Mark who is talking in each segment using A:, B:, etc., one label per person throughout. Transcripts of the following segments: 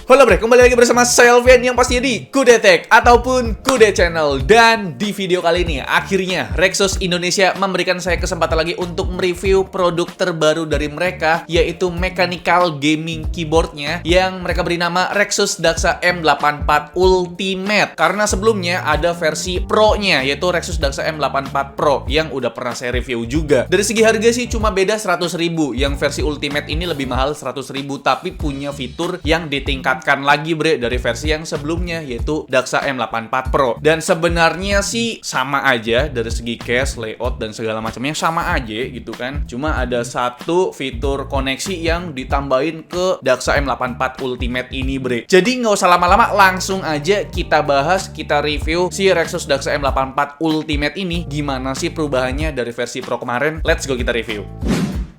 A: Halo bre, kembali lagi bersama saya Alfian yang pastinya di Kude Tech ataupun Kude Channel. Dan di video kali ini, akhirnya Rexus Indonesia memberikan saya kesempatan lagi untuk mereview produk terbaru dari mereka, yaitu mechanical gaming keyboardnya yang mereka beri nama Rexus Daxa M84 Ultimate. Karena sebelumnya ada versi Pro-nya, yaitu Rexus Daxa M84 Pro yang udah pernah saya review juga. Dari segi harga sih cuma beda 100.000, yang versi Ultimate ini lebih mahal 100.000, tapi punya fitur yang ditingkatkan lagi bre dari versi yang sebelumnya, yaitu Daxa M84 Pro. Dan sebenarnya sih sama aja dari segi case, layout dan segala macamnya sama aja gitu kan. Cuma ada satu fitur koneksi yang ditambahin ke Daxa M84 Ultimate ini bre. Jadi nggak usah lama-lama, langsung aja kita bahas, kita review si Rexus Daxa M84 Ultimate ini. Gimana sih perubahannya dari versi Pro kemarin? Let's go kita review.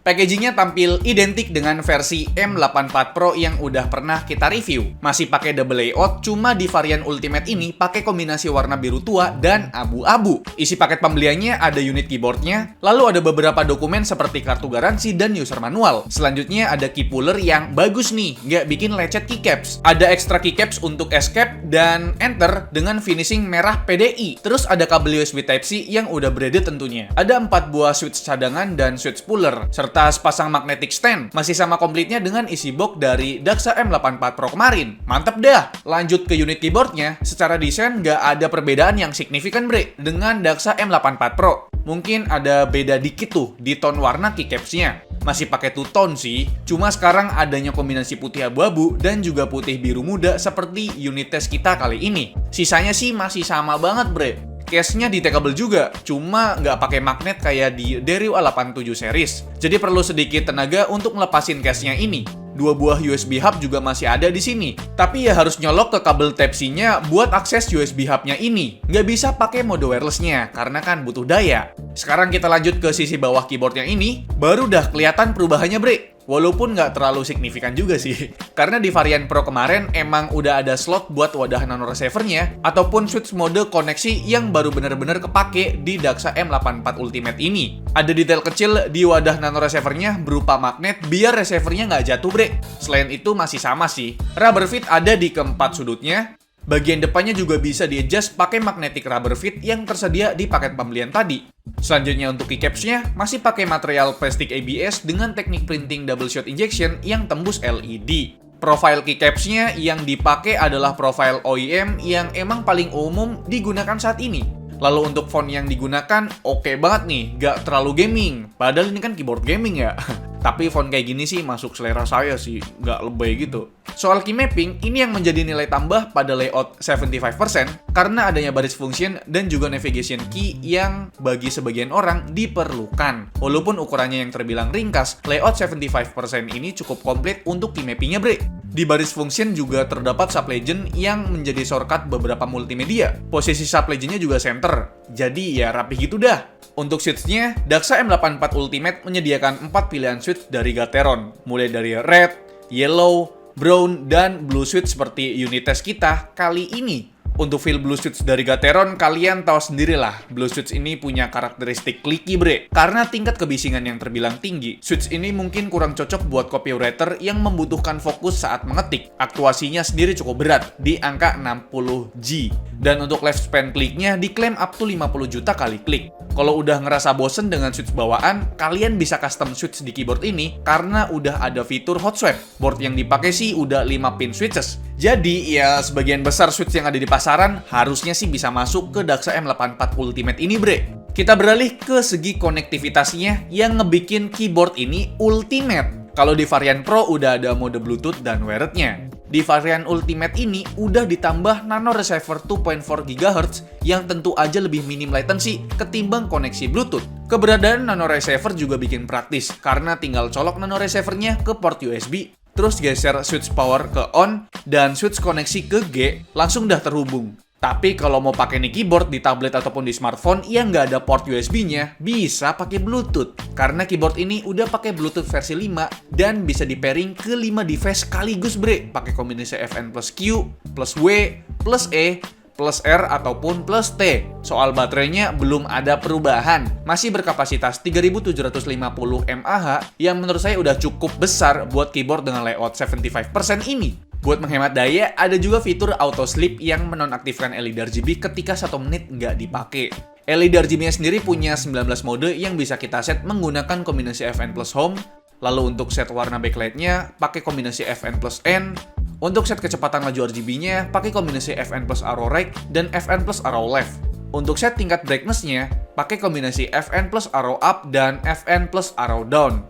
A: Packagingnya tampil identik dengan versi M84 Pro yang udah pernah kita review. Masih pakai double layout, cuma di varian Ultimate ini pakai kombinasi warna biru tua dan abu-abu. Isi paket pembeliannya ada unit keyboardnya, lalu ada beberapa dokumen seperti kartu garansi dan user manual. Selanjutnya ada key puller yang bagus nih, nggak bikin lecet keycaps. Ada extra keycaps untuk escape dan enter dengan finishing merah PDI. Terus ada kabel USB Type-C yang udah braided tentunya. Ada 4 buah switch cadangan dan switch puller, serta sepasang magnetic stand. Masih sama komplitnya dengan isi box dari Daxa M84 Pro kemarin. Mantep dah. Lanjut ke unit keyboardnya, secara desain nggak ada perbedaan yang signifikan bre dengan Daxa M84 Pro. Mungkin ada beda dikit tuh di tone warna keycapsnya. Masih pakai two tone sih, cuma sekarang adanya kombinasi putih abu-abu dan juga putih biru muda seperti unit test kita kali ini. Sisanya sih masih sama banget bre. Case-nya detachable juga, cuma nggak pakai magnet kayak di Dario A87 series. Jadi perlu sedikit tenaga untuk melepasin case-nya ini. 2 buah USB hub juga masih ada di sini. Tapi ya harus nyolok ke kabel Type-C-nya buat akses USB hub-nya ini. Nggak bisa pakai mode wireless-nya, karena kan butuh daya. Sekarang kita lanjut ke sisi bawah keyboard yang ini, baru udah kelihatan perubahannya bre. Walaupun nggak terlalu signifikan juga sih. Karena di varian Pro kemarin emang udah ada slot buat wadah nano receiver-nya ataupun switch mode koneksi yang baru bener-bener kepake di Daxa M84 Ultimate ini. Ada detail kecil di wadah nano receiver-nya berupa magnet biar receiver-nya nggak jatuh bre. Selain itu masih sama sih. Rubber fit ada di keempat sudutnya. Bagian depannya juga bisa di-adjust pakai magnetic rubber fit yang tersedia di paket pembelian tadi. Selanjutnya untuk keycaps-nya masih pakai material plastik ABS dengan teknik printing double shot injection yang tembus LED. Profile keycaps-nya yang dipakai adalah profile OEM yang emang paling umum digunakan saat ini. Lalu untuk font yang digunakan oke banget nih, gak terlalu gaming. Padahal ini kan keyboard gaming ya. Tapi font kayak gini sih masuk selera saya sih, gak lebay gitu. Soal key mapping, ini yang menjadi nilai tambah pada layout 75% karena adanya baris function dan juga navigation key yang bagi sebagian orang diperlukan. Walaupun ukurannya yang terbilang ringkas, layout 75% ini cukup komplit untuk key mappingnya bre. Di baris function juga terdapat sublegend yang menjadi shortcut beberapa multimedia. Posisi sublegendnya juga center, jadi ya rapi gitu dah. Untuk switch-nya, Daxa M84 Ultimate menyediakan 4 pilihan switch dari Gateron, mulai dari red, yellow, brown, dan blue switch seperti unit test kita kali ini. Untuk feel blue switch dari Gateron, kalian tahu sendirilah, blue switch ini punya karakteristik clicky bre. Karena tingkat kebisingan yang terbilang tinggi, switch ini mungkin kurang cocok buat copywriter yang membutuhkan fokus saat mengetik. Aktuasinya sendiri cukup berat, di angka 60G. Dan untuk lifespan kliknya diklaim up to 50 juta kali klik. Kalau udah ngerasa bosen dengan switch bawaan, kalian bisa custom switch di keyboard ini karena udah ada fitur hot swap. Board yang dipakai sih udah 5 pin switches. Jadi ya sebagian besar switch yang ada di pasaran harusnya sih bisa masuk ke Daxa M84 Ultimate ini bre. Kita beralih ke segi konektivitasnya yang ngebikin keyboard ini ultimate. Kalau di varian Pro udah ada mode Bluetooth dan wired-nya. Di varian Ultimate ini udah ditambah nano receiver 2.4 GHz yang tentu aja lebih minim latency ketimbang koneksi Bluetooth. Keberadaan nano receiver juga bikin praktis karena tinggal colok nano receiver-nya ke port USB, terus geser switch power ke on dan switch koneksi ke G, langsung dah terhubung. Tapi kalau mau pakai nih keyboard di tablet ataupun di smartphone yang nggak ada port USB-nya, bisa pakai Bluetooth. Karena keyboard ini udah pakai Bluetooth versi 5 dan bisa di-pairing ke 5 device sekaligus bre. Pakai kombinasi FN plus Q, plus W, plus E, plus R ataupun plus T. Soal baterainya belum ada perubahan. Masih berkapasitas 3750 mAh yang menurut saya udah cukup besar buat keyboard dengan layout 75% ini. Buat menghemat daya, ada juga fitur auto sleep yang menonaktifkan LED RGB ketika 1 menit nggak dipakai. LED RGB-nya sendiri punya 19 mode yang bisa kita set menggunakan kombinasi FN plus Home. Lalu untuk set warna backlight-nya, pakai kombinasi FN plus N. Untuk set kecepatan laju RGB-nya, pakai kombinasi FN plus Arrow Right dan FN plus Arrow Left. Untuk set tingkat brightness-nya, pakai kombinasi FN plus Arrow Up dan FN plus Arrow Down.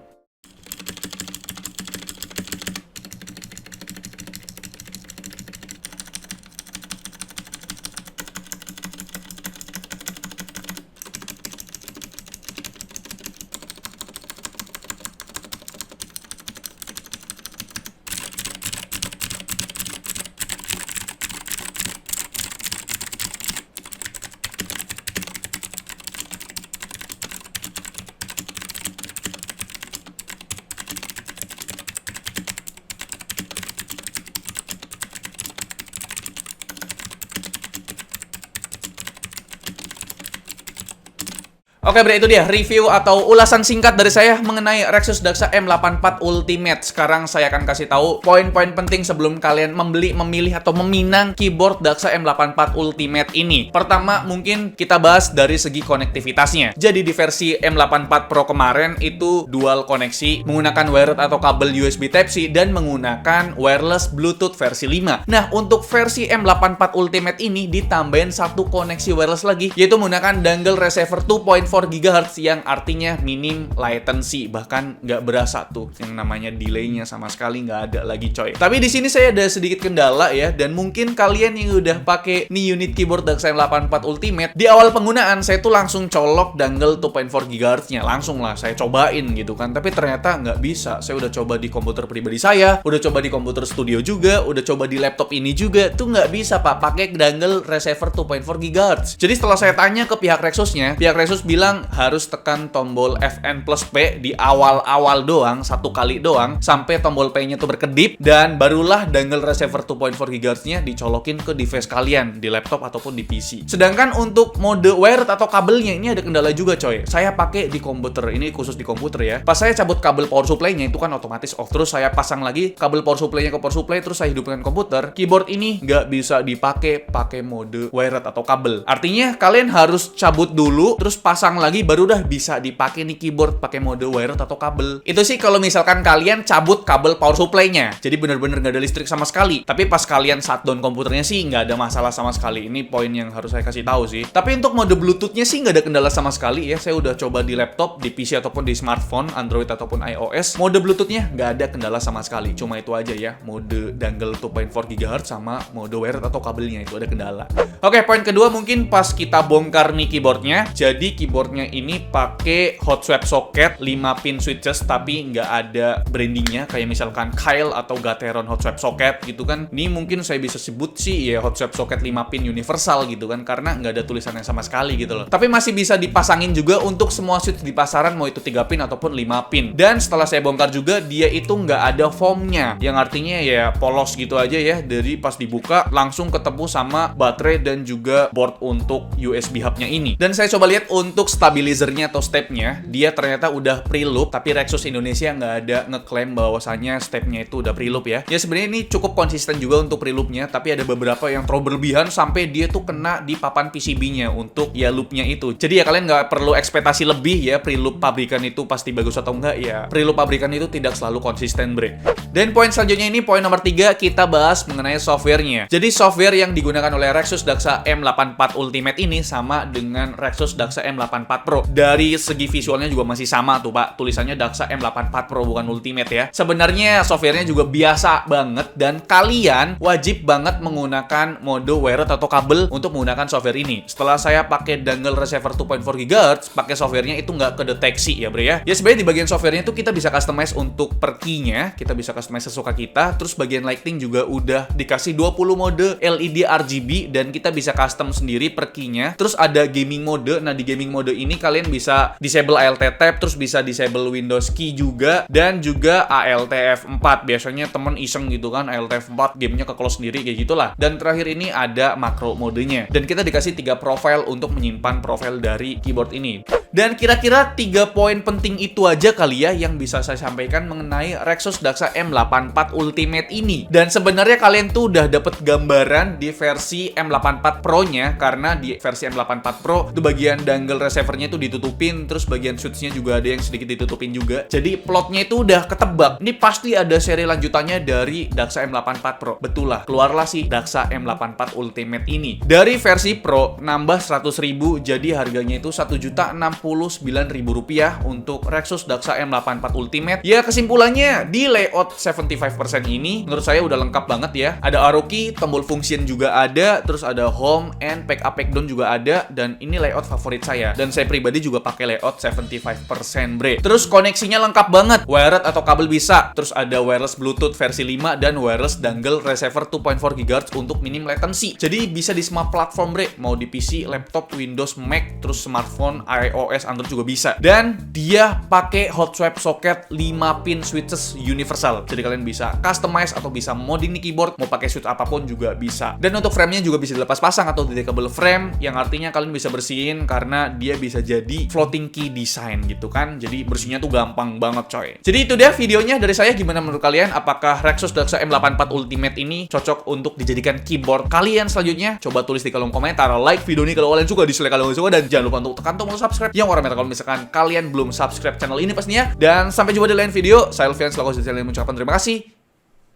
A: Oke, itu dia review atau ulasan singkat dari saya mengenai Rexus Daxa M84 Ultimate. Sekarang saya akan kasih tahu poin-poin penting sebelum kalian membeli, memilih, atau meminang keyboard Daxa M84 Ultimate ini. Pertama, mungkin kita bahas dari segi konektivitasnya. Jadi di versi M84 Pro kemarin itu dual koneksi, menggunakan wired atau kabel USB Type-C dan menggunakan wireless Bluetooth versi 5. Nah, untuk versi M84 Ultimate ini ditambahin satu koneksi wireless lagi, yaitu menggunakan dongle receiver 2.4 GHz yang artinya minim latency, bahkan nggak berasa tuh yang namanya delaynya sama sekali nggak ada lagi coy. Tapi di sini saya ada sedikit kendala ya, dan mungkin kalian yang udah pakai nih unit keyboard Daxa M84 Ultimate, di awal penggunaan saya tuh langsung colok dongle 2.4 GHz-nya, langsung lah saya cobain gitu kan, tapi ternyata nggak bisa. Saya udah coba di komputer pribadi saya, udah coba di komputer studio juga, udah coba di laptop ini juga, tuh nggak bisa pak pakai dongle receiver 2.4 GHz. Jadi setelah saya tanya ke pihak Rexusnya, pihak Rexus bilang harus tekan tombol FN plus P di awal-awal doang, satu kali doang, sampai tombol P-nya tuh berkedip, dan barulah dongle receiver 2.4 GHz-nya dicolokin ke device kalian, di laptop ataupun di PC. Sedangkan untuk mode wired atau kabelnya ini ada kendala juga coy. Saya pakai di komputer, ini khusus di komputer ya. Pas saya cabut kabel power supply-nya itu kan otomatis off, terus saya pasang lagi kabel power supply-nya ke power supply, terus saya hidupkan komputer, keyboard ini nggak bisa dipakai pakai mode wired atau kabel. Artinya kalian harus cabut dulu, terus pasang lagi, baru udah bisa dipakai nih keyboard pakai mode wired atau kabel. Itu sih kalau misalkan kalian cabut kabel power supply-nya, jadi bener-bener nggak ada listrik sama sekali. Tapi pas kalian shutdown komputernya sih nggak ada masalah sama sekali. Ini poin yang harus saya kasih tahu sih. Tapi untuk mode Bluetooth-nya sih nggak ada kendala sama sekali ya. Saya udah coba di laptop, di PC ataupun di smartphone, Android ataupun iOS. Mode Bluetooth-nya nggak ada kendala sama sekali. Cuma itu aja ya, mode dongle 2.4 GHz sama mode wired atau kabelnya itu ada kendala. Oke, poin kedua mungkin pas kita bongkar nih keyboardnya. Jadi keyboardnya ini pakai hot swap socket 5 pin switches, tapi nggak ada brandingnya kayak misalkan Kyle atau Gateron hot swap socket gitu kan. Ini mungkin saya bisa sebut sih ya hot swap socket 5 pin universal gitu kan, karena nggak ada tulisannya sama sekali gitu loh. Tapi masih bisa dipasangin juga untuk semua switch di pasaran, mau itu 3 pin ataupun 5 pin. Dan setelah saya bongkar juga, dia itu nggak ada foamnya, yang artinya ya polos gitu aja ya. Dari pas dibuka langsung ketemu sama baterai dan juga board untuk USB hub-nya ini. Dan saya coba lihat untuk stabilizernya atau stepnya, dia ternyata udah pre-loop, tapi Rexus Indonesia nggak ada ngeklaim bahwasannya stepnya itu udah pre-loop ya. Ya sebenarnya ini cukup konsisten juga untuk pre-loopnya, tapi ada beberapa yang terlalu berlebihan sampai dia tuh kena di papan PCB-nya untuk ya loopnya itu. Jadi ya kalian nggak perlu ekspektasi lebih ya, pre-loop pabrikan itu pasti bagus atau enggak ya. Pre-loop pabrikan itu tidak selalu konsisten bre. Dan poin selanjutnya ini, poin nomor 3, kita bahas mengenai softwarenya. Jadi software yang digunakan oleh Rexus Daxa M84 Ultimate ini sama dengan Rexus Daxa M84 Pro. Dari segi visualnya juga masih sama tuh pak, tulisannya Daxa M84 Pro bukan Ultimate ya. Sebenarnya softwarenya juga biasa banget, dan kalian wajib banget menggunakan mode wired atau kabel untuk menggunakan software ini. Setelah saya pakai dongle receiver 2.4 GHz, pakai softwarenya itu nggak kedeteksi ya bre ya. Ya sebenarnya di bagian softwarenya itu kita bisa customize untuk per key-nya, kita bisa customize sesuka kita. Terus bagian lighting juga udah dikasih 20 mode LED RGB dan kita bisa custom sendiri per key-nya. Terus ada gaming mode. Nah di gaming mode mode ini kalian bisa disable ALT tab, terus bisa disable Windows key juga, dan juga ALT F4. Biasanya temen iseng gitu kan, ALT F4 gamenya ke close sendiri kayak gitulah. Dan terakhir ini ada makro modenya. Dan kita dikasih 3 profile untuk menyimpan profile dari keyboard ini. Dan kira-kira 3 poin penting itu aja kali ya yang bisa saya sampaikan mengenai Rexos Daxa M84 Ultimate ini. Dan sebenarnya kalian tuh udah dapet gambaran di versi M84 Pro-nya, karena di versi M84 Pro itu bagian dangle receiver-nya itu ditutupin, terus bagian switch-nya juga ada yang sedikit ditutupin juga. Jadi plotnya itu udah ketebak. Ini pasti ada seri lanjutannya dari Daxa M84 Pro. Betul lah, keluarlah si Daxa M84 Ultimate ini. Dari versi Pro nambah 100.000, jadi harganya itu Rp1.069.000 untuk Rexos Daxa M84 Ultimate. Ya kesimpulannya, di layout 75% ini menurut saya udah lengkap banget ya. Ada arrow key, tombol function juga ada, terus ada home and pack up pack down juga ada, dan ini layout favorit saya. Dan saya pribadi juga pakai layout 75% bre. Terus koneksinya lengkap banget, wired atau kabel bisa. Terus ada wireless Bluetooth versi 5 dan wireless dangle receiver 2.4 GHz untuk minim latency. Jadi bisa di semua platform bre, mau di PC, laptop, Windows, Mac, terus smartphone, iOS, Android juga bisa. Dan dia pakai hot swap socket 5 pin switches universal. Jadi kalian bisa customize atau bisa modding di keyboard, mau pakai switch apapun juga bisa. Dan untuk frame-nya juga bisa dilepas pasang atau detachable frame, yang artinya kalian bisa bersihin karena dia bisa jadi floating key design gitu kan. Jadi bersihnya tuh gampang banget coy. Jadi itu dia videonya dari saya. Gimana menurut kalian? Apakah Rexos Daxa M84 Ultimate ini cocok untuk dijadikan keyboard kalian selanjutnya? Coba tulis di kolom komentar. Like video ini kalau kalian suka, dislike kalau kalian suka, dan jangan lupa untuk tekan tombol subscribe yang warna merah kalau misalkan kalian belum subscribe channel ini pastinya. Dan sampai jumpa di lain video. Saya Alfian, selaku dari channel ini mengucapkan terima kasih.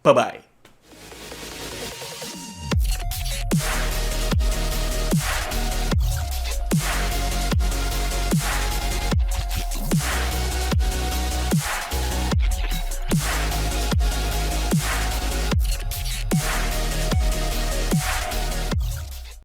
A: Bye-bye.